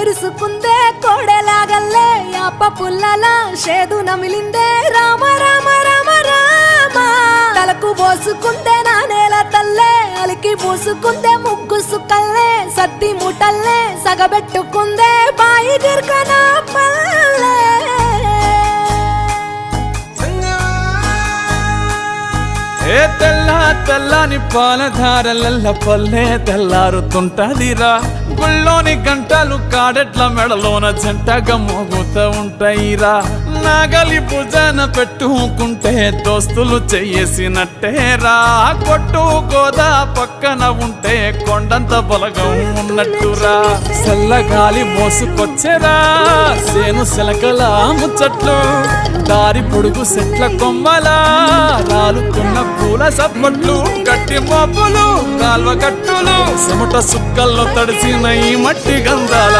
కళ్ళిరుసుకుందే కోడెలాగల్లే యాప పుల్లల షేదు నమిలిందే రామ రామ రామ రామ తలకు పోసుకుందే నా నేల తల్లే అలికి పూసుకుందే ముగ్గు సుక్కల్లే సత్తి ముటల్లే సగబెట్టుకుందే బాయి గిర్కన పల్లె ఏ తెల్ల తెల్లని పాలధారలల్ల పల్లె తెల్లారుతుంటదిరా గుళ్ళోని గంటలు కాడెట్ల మెడలోన జంటగా మోగుతూ ఉంటాయిరా నాగలి భుజన పెట్టుకుంటే దోస్తులు చెయ్యేసినట్టేరా కొట్టు గోదా పక్కన ఉంటే కొండంత బలగం ఉన్నట్టురా చల్లగాలి మోసుకొచ్చేరా సేను సెలకల ముచ్చట్లు దారి పొడుగు సెట్ల కొమ్మలా రాలుతున్న పూల సప్పట్లు గట్టి మోపులు కాల్వ కట్టులు చెమట సుక్కల్లో తడిసిన ఈ మట్టి గంధాల